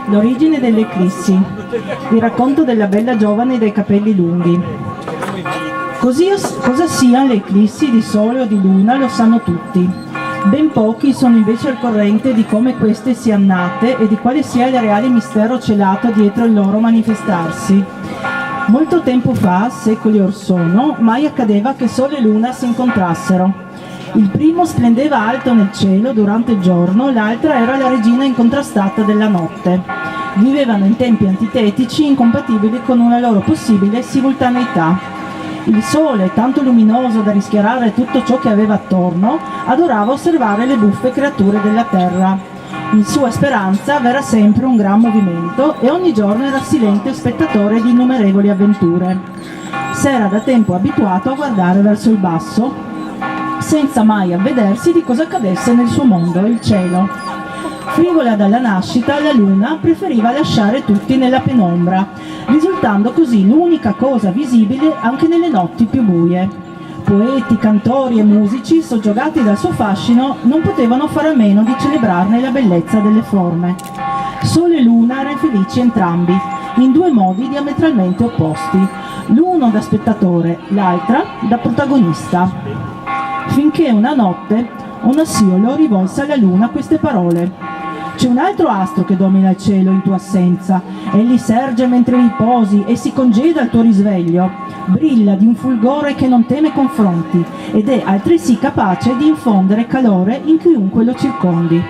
L'origine delle eclissi. Il racconto della bella giovane dai capelli lunghi. Cosa siano le eclissi di sole o di luna lo sanno tutti. Ben pochi sono invece al corrente di come queste siano nate e di quale sia il reale mistero celato dietro il loro manifestarsi. Molto tempo fa, secoli or sono, mai accadeva che sole e luna si incontrassero. Il primo splendeva alto nel cielo durante il giorno, l'altra era la regina incontrastata della notte. Vivevano in tempi antitetici incompatibili con una loro possibile simultaneità. Il sole, tanto luminoso da rischiarare tutto ciò che aveva attorno, adorava osservare le buffe creature della terra. In sua speranza v'era sempre un gran movimento e ogni giorno era silente spettatore di innumerevoli avventure. S'era da tempo abituato a guardare verso il basso, senza mai avvedersi di cosa accadesse nel suo mondo, il cielo. Frivola dalla nascita, la luna preferiva lasciare tutti nella penombra, risultando così l'unica cosa visibile anche nelle notti più buie. Poeti, cantori e musici, soggiogati dal suo fascino, non potevano fare a meno di celebrarne la bellezza delle forme. Sole e luna erano felici entrambi, in due modi diametralmente opposti, l'uno da spettatore, l'altra da protagonista. Finché una notte Onassiolo rivolse alla luna queste parole: «C'è un altro astro che domina il cielo in tua assenza. Egli serge mentre riposi e si congeda al tuo risveglio. Brilla di un fulgore che non teme confronti ed è altresì capace di infondere calore in chiunque lo circondi.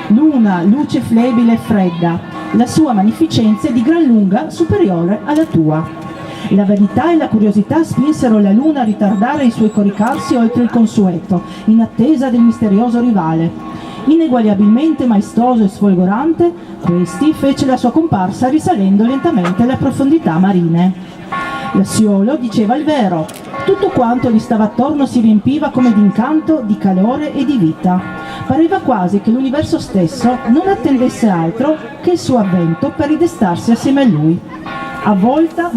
Luna, luce flebile e fredda, la sua magnificenza è di gran lunga superiore alla tua». La verità e la curiosità spinsero la luna a ritardare i suoi coricarsi oltre il consueto, in attesa del misterioso rivale. Ineguagliabilmente maestoso e sfolgorante, questi fece la sua comparsa risalendo lentamente alle profondità marine. Lassiolo diceva il vero, tutto quanto gli stava attorno si riempiva come d'incanto, di calore e di vita. Pareva quasi che l'universo stesso non attendesse altro che il suo avvento per ridestarsi assieme a lui. Avvolta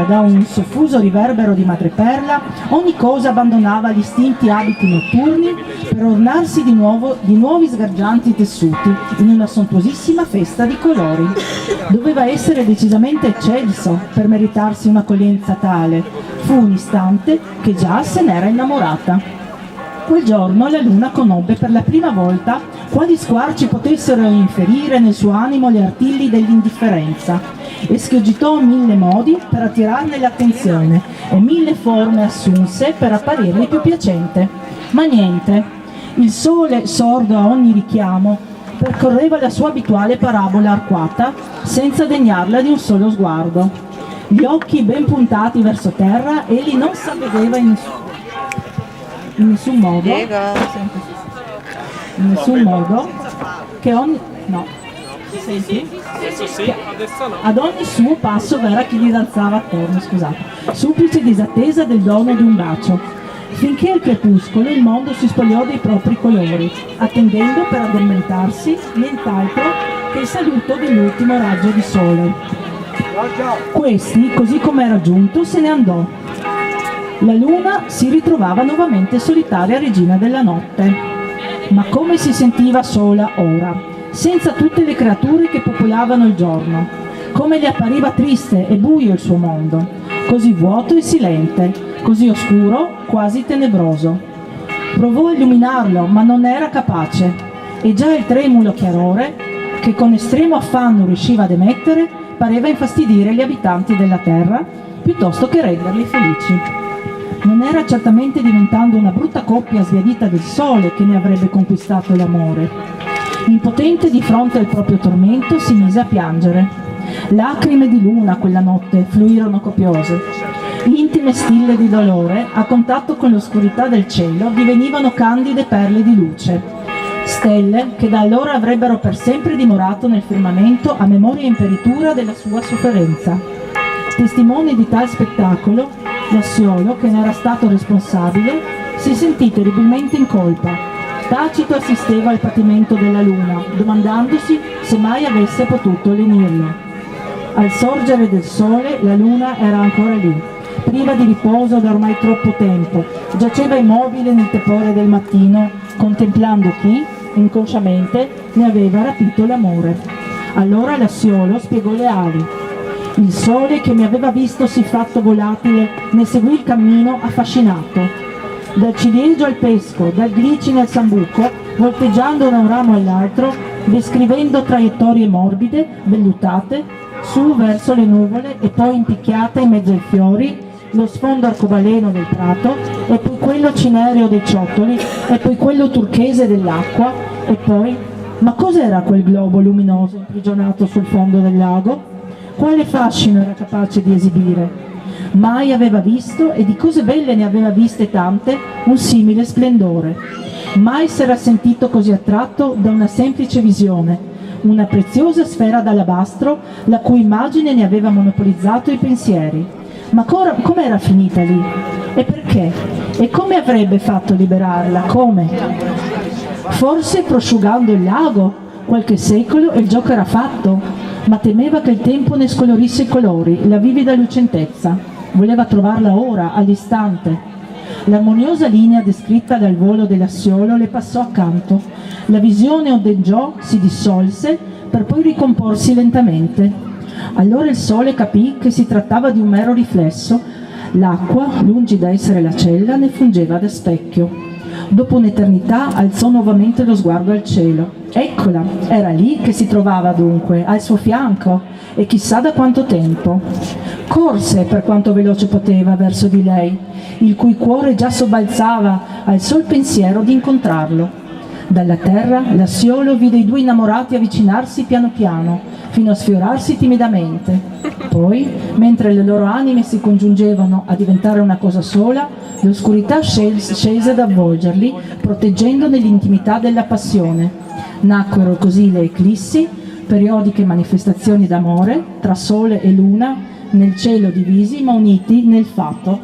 da un soffuso riverbero di madreperla, ogni cosa abbandonava gli istinti abiti notturni per ornarsi di nuovi sgargianti tessuti in una sontuosissima festa di colori. Doveva essere decisamente eccelso per meritarsi un'accoglienza tale. Fu un istante che già se n'era innamorata. Quel giorno la luna conobbe per la prima volta quali squarci potessero inferire nel suo animo le artigli dell'indifferenza e schiogitò 1000 modi per attirarne l'attenzione e 1000 forme assunse per apparirgli più piacente. Ma niente, il sole, sordo a ogni richiamo, percorreva la sua abituale parabola arcuata senza degnarla di un solo sguardo. Gli occhi ben puntati verso terra, egli non s'avvedeva in nessun modo che ogni... no. Senti? Sì, adesso no. Ad ogni suo passo verrà chi gli danzava attorno, scusate, supplice disattesa del dono di un bacio, finché al crepuscolo il mondo si spogliò dei propri colori, attendendo per addormentarsi nient'altro che il saluto dell'ultimo raggio di sole. Questi, così come era giunto, se ne andò. La luna si ritrovava nuovamente solitaria regina della notte. Ma come si sentiva sola ora, senza tutte le creature che popolavano il giorno, come le appariva triste e buio il suo mondo, così vuoto e silente, così oscuro, quasi tenebroso. Provò a illuminarlo, ma non era capace, e già il tremulo chiarore, che con estremo affanno riusciva ad emettere, pareva infastidire gli abitanti della terra, piuttosto che renderli felici. Non era certamente diventando una brutta coppia sbiadita del sole che ne avrebbe conquistato l'amore. Impotente di fronte al proprio tormento, si mise a piangere. Lacrime di luna quella notte fluirono copiose. Intime stille di dolore, a contatto con l'oscurità del cielo, divenivano candide perle di luce. Stelle che da allora avrebbero per sempre dimorato nel firmamento a memoria imperitura della sua sofferenza. Testimone di tal spettacolo, Lassiolo, che ne era stato responsabile, si sentì terribilmente in colpa. Tacito assisteva al patimento della luna, domandandosi se mai avesse potuto lenirlo. Al sorgere del sole la luna era ancora lì, priva di riposo da ormai troppo tempo, giaceva immobile nel tepore del mattino, contemplando chi, inconsciamente ne aveva rapito l'amore. Allora l'Assiolo spiegò le ali. Il sole che mi aveva visto siffatto volatile ne seguì il cammino affascinato. Dal ciliegio al pesco, dal glicine al sambuco, volteggiando da un ramo all'altro, descrivendo traiettorie morbide, vellutate, su verso le nuvole e poi impicchiate in mezzo ai fiori, lo sfondo arcobaleno del prato, e poi quello cinereo dei ciottoli, e poi quello turchese dell'acqua, e poi... Ma cos'era quel globo luminoso imprigionato sul fondo del lago? Quale fascino era capace di esibire? Mai aveva visto, e di cose belle ne aveva viste tante, un simile splendore. Mai s'era sentito così attratto da una semplice visione, una preziosa sfera d'alabastro la cui immagine ne aveva monopolizzato i pensieri. Ma com'era finita lì? E perché? E come avrebbe fatto a liberarla? Come? Forse prosciugando il lago? Qualche secolo e il gioco era fatto, ma temeva che il tempo ne scolorisse i colori, la vivida lucentezza. Voleva trovarla ora, all'istante. L'armoniosa linea descritta dal volo dell'Assiolo le passò accanto. La visione ondeggiò, si dissolse, per poi ricomporsi lentamente. Allora il sole capì che si trattava di un mero riflesso. L'acqua, lungi da essere la cella, ne fungeva da specchio. Dopo un'eternità alzò nuovamente lo sguardo al cielo. Eccola, era lì che si trovava dunque, al suo fianco, e chissà da quanto tempo. Corse per quanto veloce poteva verso di lei, il cui cuore già sobbalzava al sol pensiero di incontrarlo. Dalla terra l'Assiolo vide i due innamorati avvicinarsi piano piano, fino a sfiorarsi timidamente. Poi, mentre le loro anime si congiungevano a diventare una cosa sola, l'oscurità scese ad avvolgerli, proteggendo nell'intimità della passione. Nacquero così le eclissi, periodiche manifestazioni d'amore, tra sole e luna, nel cielo divisi ma uniti nel fatto